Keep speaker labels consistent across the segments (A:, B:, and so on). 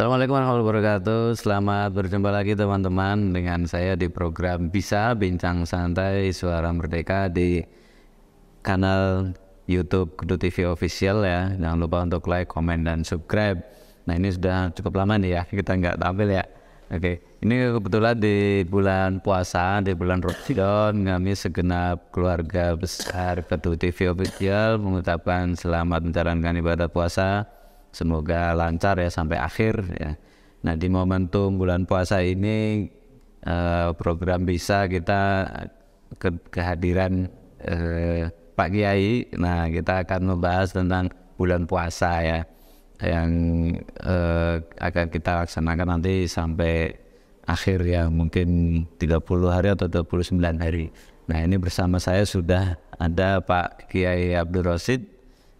A: Assalamualaikum warahmatullahi wabarakatuh. Selamat berjumpa lagi teman-teman dengan saya di program Bisa Bincang Santai Suara Merdeka di kanal YouTube Kudu TV Official ya. Jangan lupa untuk like, komen, dan subscribe. Nah ini sudah cukup lama nih ya kita nggak tampil ya. Oke, ini kebetulan di bulan puasa, di bulan Ramadan, kami segenap keluarga besar Kudu TV Official mengucapkan selamat menjalankan ibadah puasa. Semoga lancar ya sampai akhir ya. Nah di momentum bulan puasa ini program Bisa kita kehadiran Pak Kiai. Nah kita akan membahas tentang bulan puasa ya yang akan kita laksanakan nanti sampai akhir ya, mungkin 30 hari atau 29 hari. Nah ini bersama saya sudah ada Pak Kiai Abdul Rosid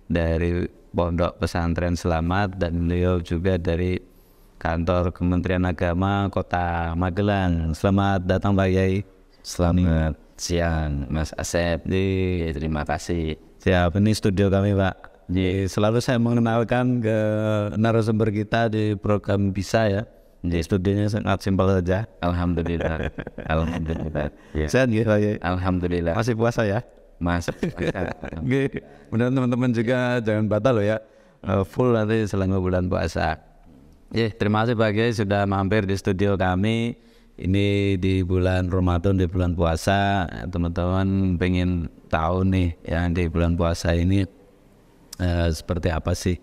A: dari Pondok Pesantren Selamat, dan beliau juga dari kantor Kementerian Agama Kota Magelang. Selamat datang Pak Kiai.
B: Selamat siang Mas Asep. Terima kasih.
A: Siap, ini studio kami Pak. Selalu saya mengenalkan ke narasumber kita di program Bisa ya. Studionya sangat simpel saja.
B: Alhamdulillah. Alhamdulillah.
A: Ya. Sehat gitu Pak Kiai?
B: Alhamdulillah.
A: Masih puasa ya?
B: Masuk.
A: Mudah-mudahan teman-teman juga jangan batal loh ya, full nanti selama bulan puasa. Terima kasih Pak Kiai sudah mampir di studio kami. Ini di bulan Ramadan, di bulan puasa. Teman-teman pengen tahu nih ya, di bulan puasa ini seperti apa sih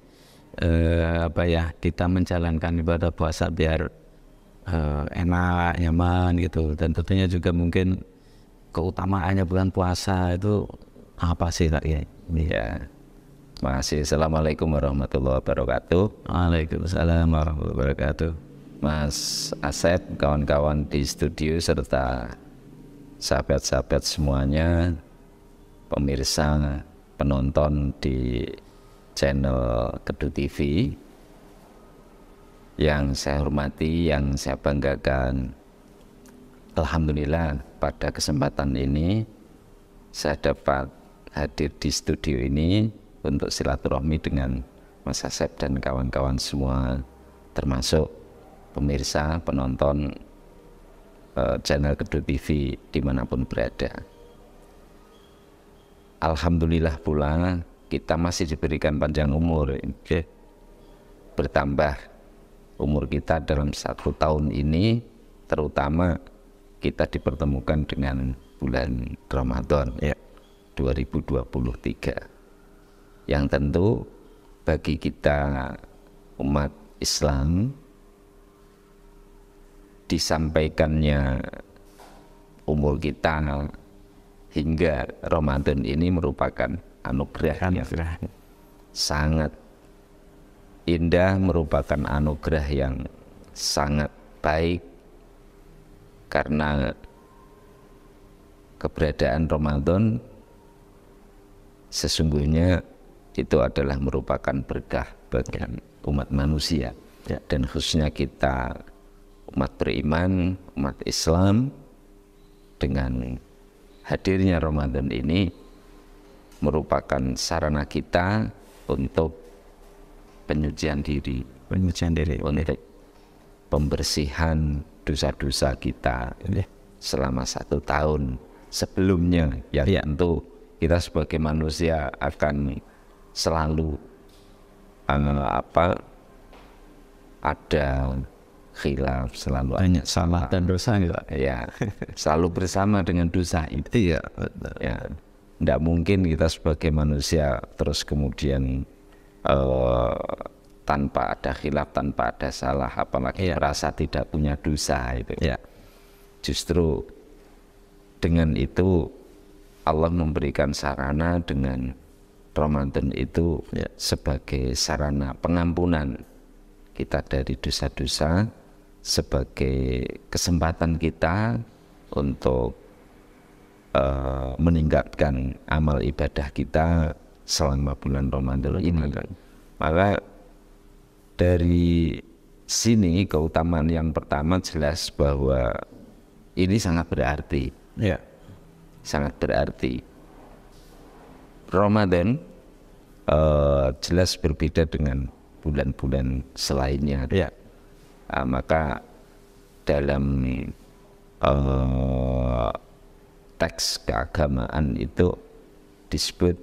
A: kita menjalankan ibadah puasa biar enak, nyaman gitu. Dan tentunya juga mungkin keutamaannya bulan puasa itu apa sih Kak Kiai?
B: Ya. Masih. Assalamualaikum warahmatullahi wabarakatuh.
A: Waalaikumsalam warahmatullahi wabarakatuh.
B: Mas Asep, kawan-kawan di studio serta sahabat-sahabat semuanya, pemirsa, penonton di channel Kudu TV yang saya hormati, yang saya banggakan. Alhamdulillah pada kesempatan ini saya dapat hadir di studio ini untuk silaturahmi dengan Mas Asep dan kawan-kawan semua, termasuk pemirsa, penonton channel Kudu TV dimanapun berada. Alhamdulillah pula kita masih diberikan panjang umur. Bertambah umur kita dalam 1 tahun ini, terutama kita dipertemukan dengan bulan Ramadan 2023, yang tentu bagi kita umat Islam disampaikannya umur kita hingga Ramadan ini merupakan anugerah yang sangat indah, merupakan anugerah yang sangat baik, karena keberadaan Ramadan sesungguhnya itu adalah merupakan berkah bagi umat manusia dan khususnya kita umat beriman, umat Islam. Dengan hadirnya Ramadan ini merupakan sarana kita untuk penyucian diri, untuk pembersihan dosa-dosa kita selama 1 tahun sebelumnya ya. Tentu kita sebagai manusia akan selalu ada khilaf, selalu
A: banyak salah dan dosa gitu
B: ya, selalu bersama dengan dosa itu ya. Tidak mungkin kita sebagai manusia terus kemudian tanpa ada khilaf, tanpa ada salah, apalagi merasa tidak punya dosa itu. Justru dengan itu Allah memberikan sarana dengan Ramadan itu sebagai sarana pengampunan kita dari dosa-dosa, sebagai kesempatan kita untuk meningkatkan amal ibadah kita selama bulan Ramadan ini. Maka dari sini keutamaan yang pertama jelas bahwa ini sangat berarti. Sangat berarti. Ramadan jelas berbeda dengan bulan-bulan selainnya. Maka dalam teks keagamaan itu disebut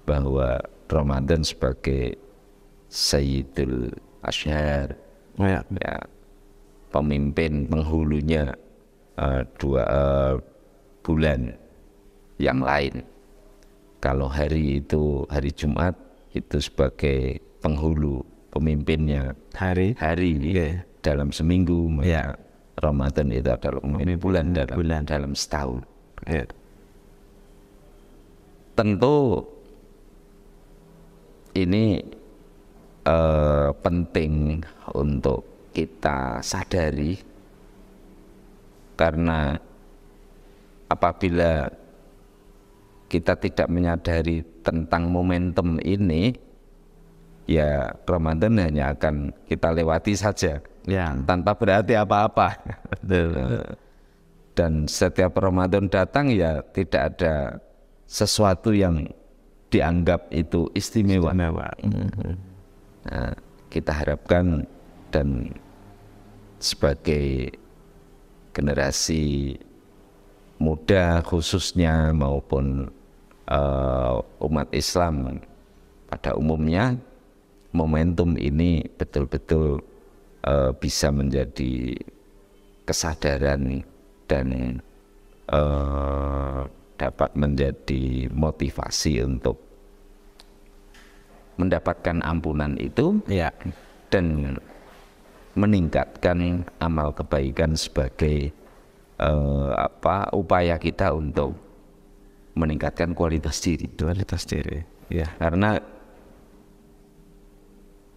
B: bahwa Ramadan sebagai Sayyidul Ashhar, ya, pemimpin penghulunya dua bulan yang lain. Kalau hari itu hari Jumat itu sebagai penghulu, pemimpinnya hari dalam seminggu. Ya. Ramadan itu adalah bulan dalam setahun. Ya. Tentu ini penting untuk kita sadari, karena apabila kita tidak menyadari tentang momentum ini, ya Ramadan hanya akan kita lewati saja, ya, tanpa berarti apa-apa. Dan setiap Ramadan datang ya tidak ada sesuatu yang dianggap itu istimewa. Nah, kita harapkan dan sebagai generasi muda khususnya maupun umat Islam pada umumnya, momentum ini betul-betul bisa menjadi kesadaran dan dapat menjadi motivasi untuk mendapatkan ampunan itu, ya, dan meningkatkan amal kebaikan sebagai upaya kita untuk meningkatkan kualitas diri. Ya. Karena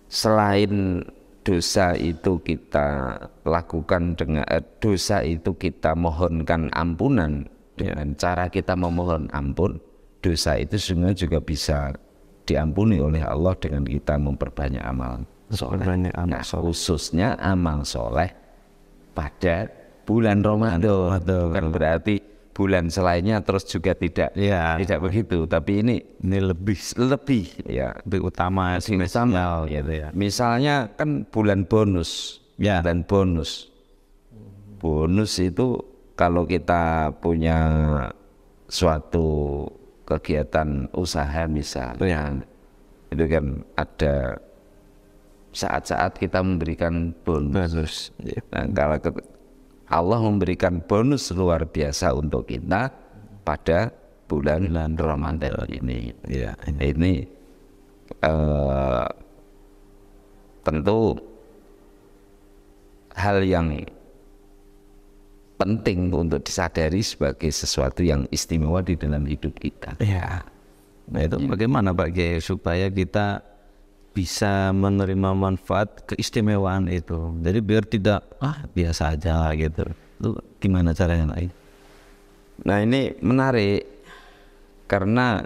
B: selain dosa itu kita lakukan dengan dosa itu kita mohonkan ampunan dengan cara kita memohon ampun, dosa itu sebenarnya juga bisa diampuni oleh Allah dengan kita memperbanyak amal soleh. Nah, khususnya amal soleh pada bulan Ramadan. Kan berarti bulan selainnya terus juga tidak begitu, tapi ini lebih ya, lebih utama, spesial gitu ya. Misalnya kan bulan bonus, dan bonus itu kalau kita punya suatu kegiatan usaha misalnya, itu kan ada saat-saat kita memberikan bonus. Nah, kalau Allah memberikan bonus luar biasa untuk kita pada bulan Ramadan ini. Ya, ini tentu hal yang penting untuk disadari sebagai sesuatu yang istimewa di dalam hidup kita.
A: Ya. Nah, itu bagaimana Pak Kiai supaya kita bisa menerima manfaat keistimewaan itu, jadi biar tidak biasa aja gitu. Itu gimana caranya lain?
B: Nah, ini menarik karena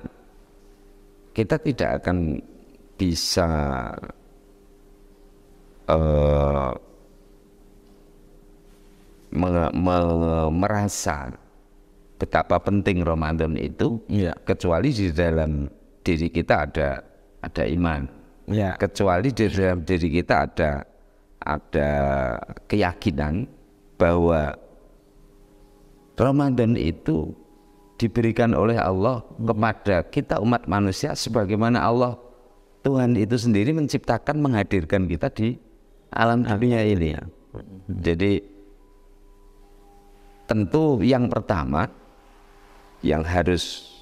B: kita tidak akan bisa merasa betapa penting Ramadan itu, kecuali di dalam diri kita ada iman. Ya. Kecuali di dalam diri kita ada keyakinan bahwa Ramadan itu diberikan oleh Allah kepada kita umat manusia, sebagaimana Allah Tuhan itu sendiri menciptakan, menghadirkan kita di alam dunia ini. Jadi tentu yang pertama yang harus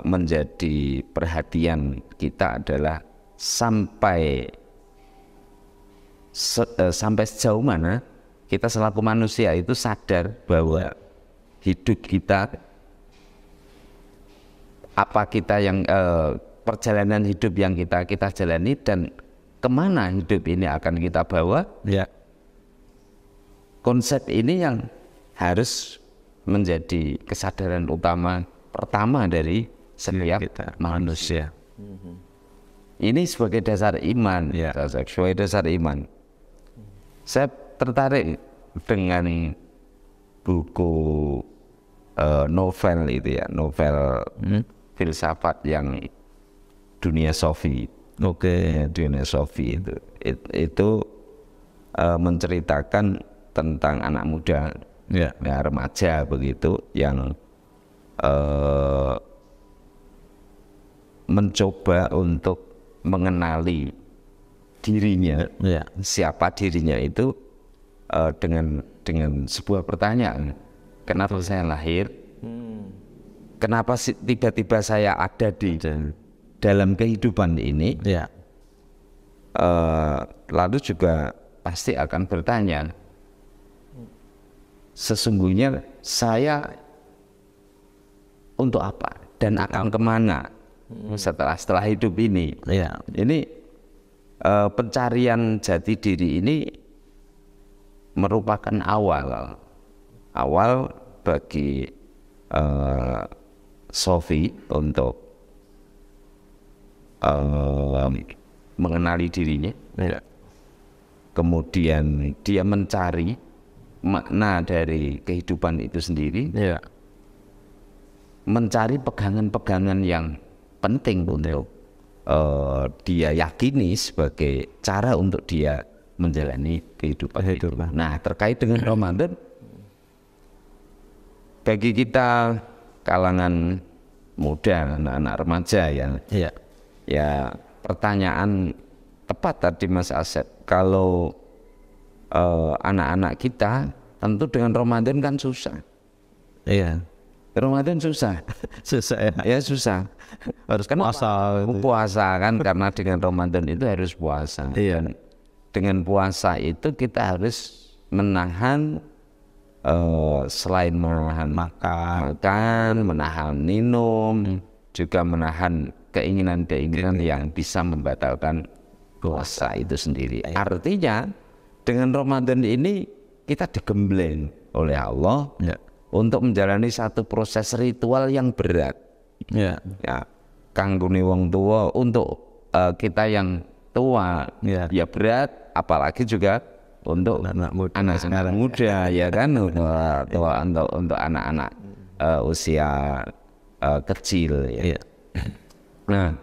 B: menjadi perhatian kita adalah sampai sejauh mana kita selaku manusia itu sadar bahwa hidup kita, perjalanan hidup yang kita jalani dan kemana hidup ini akan kita bawa. Ya. Konsep ini yang harus menjadi kesadaran utama pertama dari setiap manusia. Ini sebagai dasar iman, sebagai dasar iman. Saya tertarik dengan buku novel itu ya, novel filsafat yang Dunia Sofi. Dunia Sofi itu menceritakan tentang anak muda, ya, remaja begitu yang mencoba untuk mengenali dirinya, siapa dirinya itu dengan sebuah pertanyaan, kenapa saya lahir, kenapa tiba-tiba saya ada di dalam kehidupan ini, lalu juga pasti akan bertanya, sesungguhnya saya untuk apa dan akan kemana setelah hidup ini. Ini pencarian jati diri ini merupakan awal bagi Sofi untuk mengenali dirinya, kemudian dia mencari makna dari kehidupan itu sendiri, mencari pegangan-pegangan yang penting untuk dia yakini sebagai cara untuk dia menjalani kehidupan. Nah, terkait dengan Ramadan, bagi kita kalangan muda, anak-anak remaja ya pertanyaan tepat tadi Mas Asep. Kalau anak-anak kita tentu dengan Ramadan kan susah. Ramadan susah. Susah. Harus kan puasa kan, karena dengan Ramadan itu harus puasa. Dengan puasa itu kita harus menahan selain menahan makan, menahan minum, juga menahan keinginan-keinginan yang bisa membatalkan puasa itu sendiri. Artinya dengan Ramadan ini kita digembleng oleh Allah untuk menjalani satu proses ritual yang berat. Kanggone wong tua, untuk kita yang tua ya berat, apalagi juga untuk anak muda ya kan, untuk anak-anak usia kecil ya. Nah,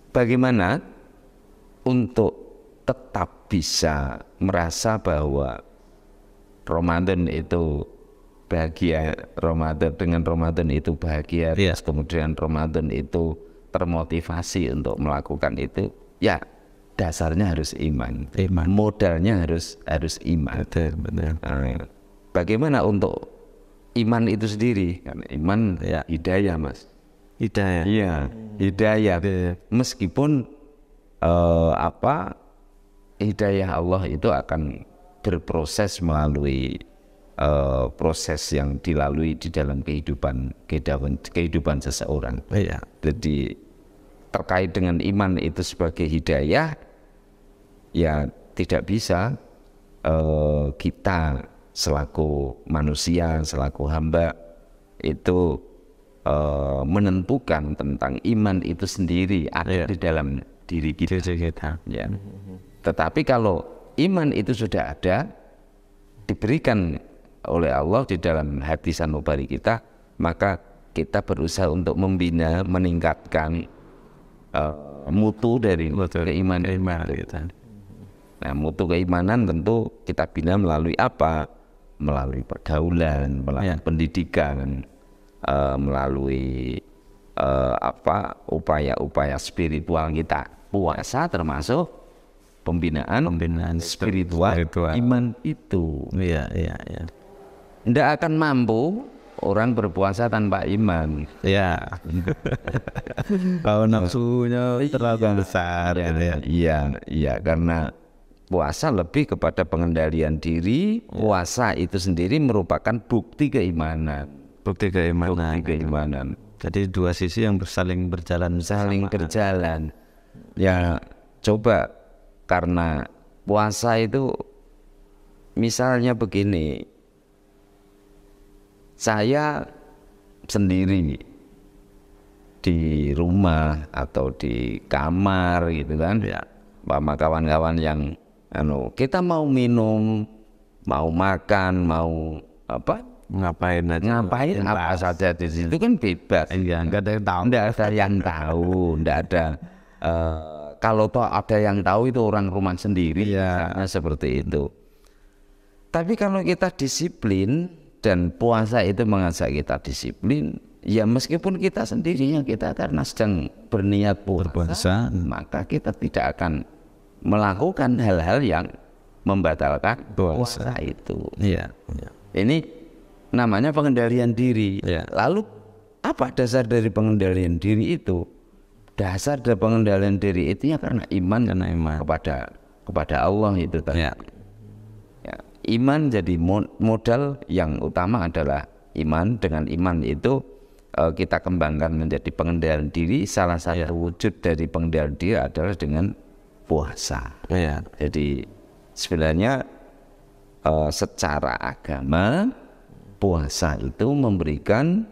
B: bagaimana untuk tetap bisa merasa bahwa Ramadan itu bahagia, dengan Ramadan itu bahagia, kemudian Ramadan itu termotivasi untuk melakukan itu, ya dasarnya harus iman. Modalnya harus iman. Betul. Nah, bagaimana untuk iman itu sendiri? Karena iman hidayah, Mas. Hidayah. Meskipun hidayah Allah itu akan berproses melalui proses yang dilalui di dalam kehidupan seseorang. Jadi terkait dengan iman itu sebagai hidayah, ya tidak bisa kita selaku manusia, selaku hamba itu menentukan tentang iman itu sendiri ada di dalam diri kita. Tetapi kalau iman itu sudah ada, diberikan oleh Allah di dalam hati sanubari kita, maka kita berusaha untuk membina, meningkatkan mutu dari keimanan kita. Nah, mutu keimanan tentu kita bina melalui apa? Melalui pergaulan, melalui pendidikan, melalui upaya-upaya spiritual kita. Puasa termasuk pembinaan spiritual iman itu. Tidak akan mampu orang berpuasa tanpa iman.
A: Kalau nafsunya terlalu besar.
B: Karena puasa lebih kepada pengendalian diri. Puasa itu sendiri merupakan bukti keimanan.
A: Jadi dua sisi yang saling berjalan.
B: Ya, coba, karena puasa itu misalnya begini, saya sendiri di rumah atau di kamar gitu kan, sama kawan-kawan yang kita mau minum, mau makan, mau ngapain apa saja di situ kan bebas.
A: Nggak ada yang tahu.
B: Nggak ada yang tahu, nggak ada kalau toh ada yang tahu itu orang rumah sendiri,
A: Iya.
B: misalnya seperti itu. Tapi kalau kita disiplin dan puasa itu mengajak kita disiplin, ya meskipun kita sendirinya kita karena sedang berniat puasa, maka kita tidak akan melakukan hal-hal yang membatalkan puasa itu.
A: Iya.
B: Ini namanya pengendalian diri.
A: Iya.
B: Lalu apa dasar dari pengendalian diri itu? Dasar dari pengendalian diri itu ya karena iman kepada Allah itu tadi.
A: Iya.
B: Ya, iman jadi modal yang utama adalah iman. Dengan iman itu kita kembangkan menjadi pengendalian diri. Salah satu wujud dari pengendalian diri adalah dengan puasa.
A: Iya.
B: Jadi sebenarnya secara agama puasa itu memberikan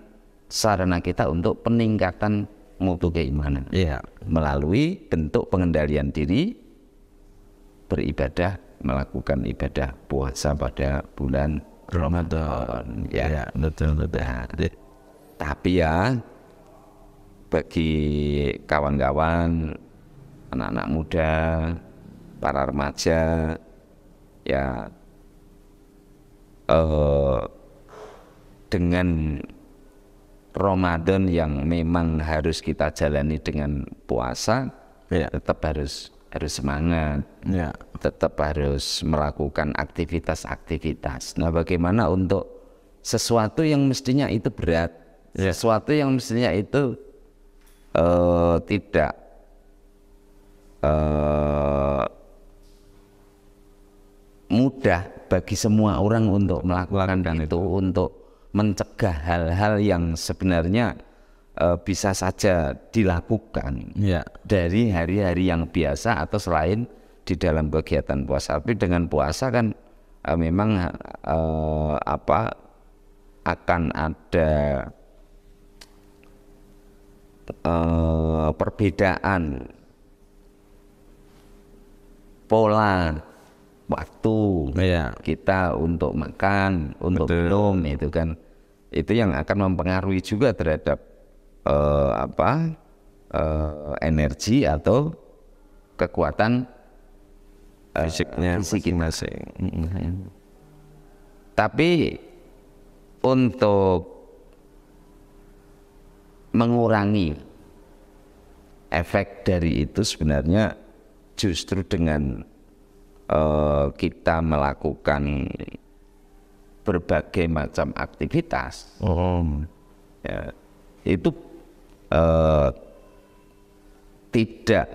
B: sarana kita untuk peningkatan mutu keimanan.
A: Iya.
B: Melalui bentuk pengendalian diri, beribadah, melakukan ibadah puasa pada bulan Ramadan.
A: Ya, betul.
B: Nah, tapi ya bagi kawan-kawan, anak-anak muda, para remaja, ya dengan Ramadan yang memang harus kita jalani dengan puasa, tetap harus semangat, tetap harus melakukan aktivitas-aktivitas. Nah, bagaimana untuk sesuatu yang mestinya itu berat, sesuatu yang mestinya itu tidak mudah bagi semua orang untuk melakukan itu, untuk mencegah hal-hal yang sebenarnya bisa saja dilakukan dari hari-hari yang biasa atau selain di dalam kegiatan puasa. Tapi dengan puasa kan memang akan ada perbedaan pola waktu kita untuk makan, untuk minum, itu kan itu yang akan mempengaruhi juga terhadap energi atau kekuatan
A: fisiknya masing-masing.
B: Tapi untuk mengurangi efek dari itu sebenarnya justru dengan kita melakukan berbagai macam aktivitas, ya, itu tidak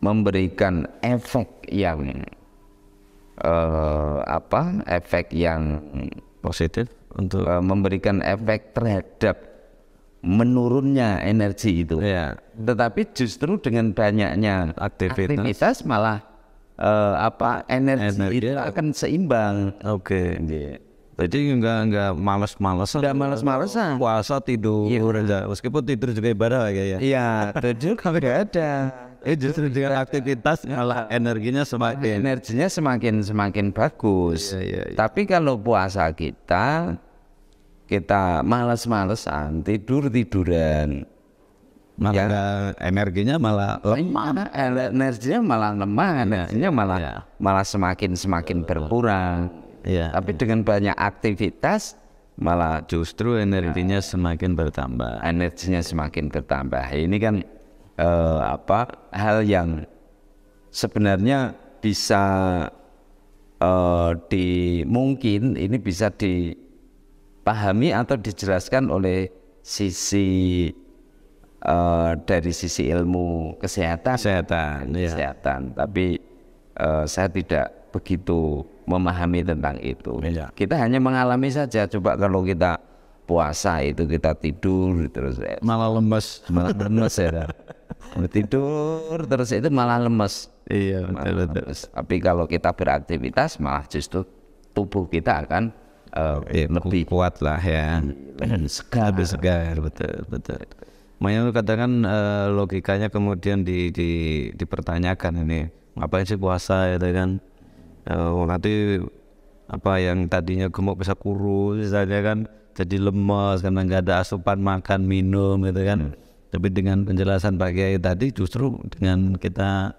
B: memberikan efek yang efek yang
A: positif untuk
B: memberikan efek terhadap menurunnya energi itu. Tetapi justru dengan banyaknya aktivitas malah energi itu akan seimbang.
A: Jadi enggak malas-malasan.
B: Enggak malas-malasan.
A: Puasa tidur aja. Meskipun tidur juga ibadah ya.
B: Iya, tidur enggak ada.
A: Justru dengan aktivitas malah energinya
B: semakin bagus. Tapi kalau puasa kita malas-malesan, tiduran,
A: malah energinya malah lemah.
B: Energinya malah semakin berkurang. Tapi dengan banyak aktivitas malah
A: justru energinya semakin bertambah.
B: Ini kan hal yang sebenarnya bisa mungkin ini bisa dipahami atau dijelaskan oleh sisi dari sisi ilmu kesehatan. Tapi saya tidak begitu memahami tentang itu. Kita hanya mengalami saja. Coba kalau kita puasa itu kita tidur terus
A: malah lemes
B: ya. Tidur terus itu malah lemes.
A: Betul.
B: Tapi kalau kita beraktivitas malah justru tubuh kita akan lebih
A: kuat lah ya.
B: Lebih
A: segar. Betul. Makanya kadang kan logikanya kemudian dipertanyakan ini ngapain sih puasa ya kan? Nanti yang tadinya gemuk bisa kurus misalnya kan, jadi lemas karena nggak ada asupan makan minum gitu kan. Tapi dengan penjelasan Pak Kiai tadi justru dengan kita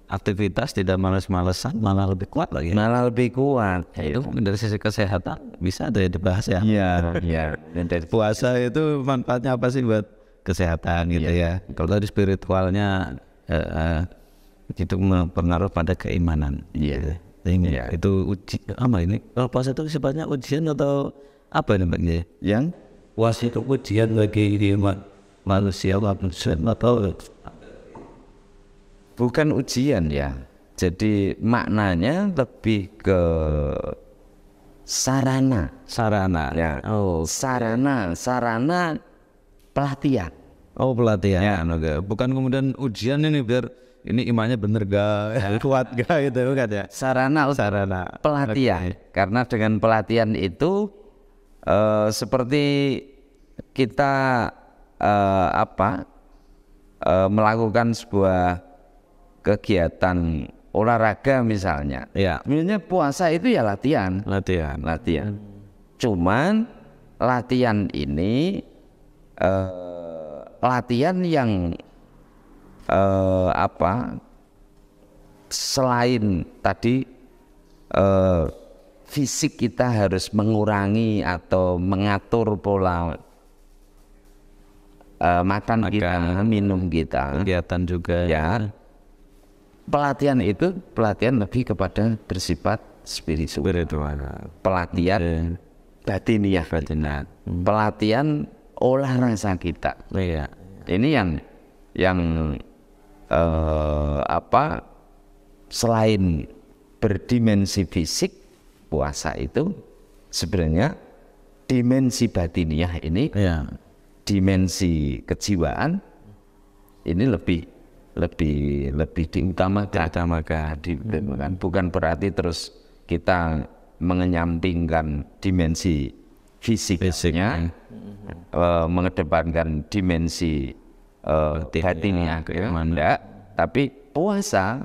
A: aktivitas tidak males-malesan malah lebih kuat lagi.
B: Malah lebih kuat.
A: Itu dari sisi kesehatan bisa ada dibahas ya.
B: Iya. Dan dari
A: Puasa itu manfaatnya apa sih buat kesehatan gitu ya. Kalau tadi spiritualnya itu berpengaruh pada keimanan.
B: Iya.
A: Sehingga itu uji apa ini? Kalau puasa itu sifatnya ujian atau apa ini Pak Kiai?
B: Yang
A: Puasa itu ujian bagi manusia atau
B: bukan ujian ya. Jadi maknanya lebih ke sarana. Ya. Sarana pelatihan.
A: Oh pelatihan ya. Oke. Bukan kemudian ujian ini biar ini imannya bener gak kuat gak gitu kan ya.
B: Sarana pelatihan. Karena dengan pelatihan itu seperti kita melakukan sebuah kegiatan olahraga misalnya.
A: Ya.
B: Sebenarnya puasa itu ya latihan. Cuman latihan ini latihan yang selain tadi fisik kita harus mengurangi atau mengatur pola makan kita, minum kita,
A: Kegiatan juga
B: ya. Pelatihan itu lebih kepada bersifat spiritual. Pelatihan batiniah. Pelatihan olah rasa kita.
A: Iya.
B: Ini yang selain berdimensi fisik, puasa itu sebenarnya dimensi batiniah ini, dimensi kejiwaan ini lebih diutamakan. Bukan berarti terus kita mengenyampingkan dimensi fisiknya, mengedepankan dimensi batiniah, enggak. Tapi puasa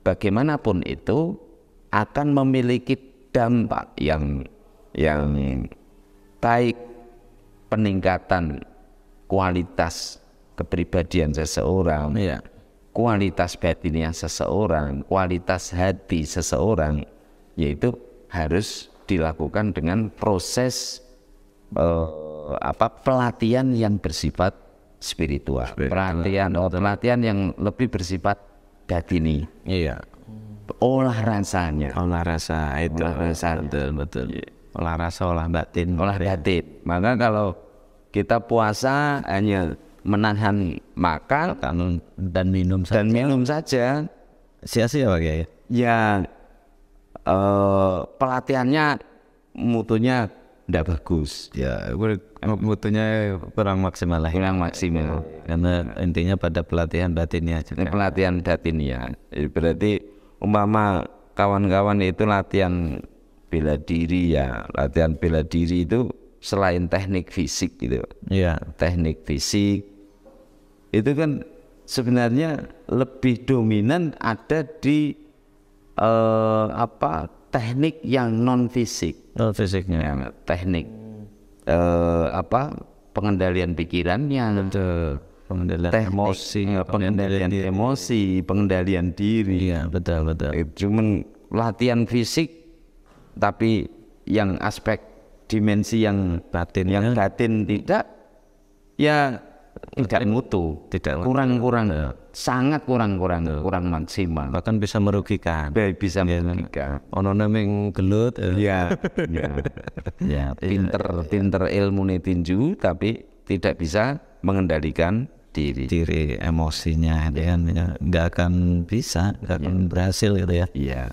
B: bagaimanapun itu akan memiliki dampak yang baik, peningkatan kualitas kepribadian seseorang, kualitas batiniah seseorang, kualitas hati seseorang, yaitu harus dilakukan dengan proses pelatihan yang bersifat spiritual. Pelatihan yang lebih bersifat batini.
A: Iya.
B: Olah rasanya.
A: Betul. Olah rasa, olah batin.
B: Batin. Maka kalau kita puasa hanya menahan makan
A: dan minum
B: saja,
A: sia-sia Pak Kiai.
B: Ya pelatihannya mutunya tidak bagus.
A: Ya, mutunya kurang maksimal lah. Karena intinya pada pelatihan batinnya juga.
B: Pelatihan batinnya. Berarti umpama kawan-kawan itu latihan bela diri ya. Latihan bela diri itu selain teknik fisik gitu.
A: Iya.
B: Teknik fisik itu kan sebenarnya lebih dominan ada di teknik yang non fisik.
A: Fisiknya.
B: Ya, teknik pengendalian pikirannya, pengendalian emosi, pengendalian diri.
A: Iya, betul.
B: Cuman latihan fisik tapi yang aspek dimensi yang batin tidak, ya tidak mutu, kurang sangat kurang maksimal,
A: bahkan bisa merugikan.
B: Ono nemeng gelut ya pinter ilmu tinju tapi tidak bisa mengendalikan diri
A: emosinya, dia nggak akan bisa, nggak akan berhasil gitu ya.
B: Iya.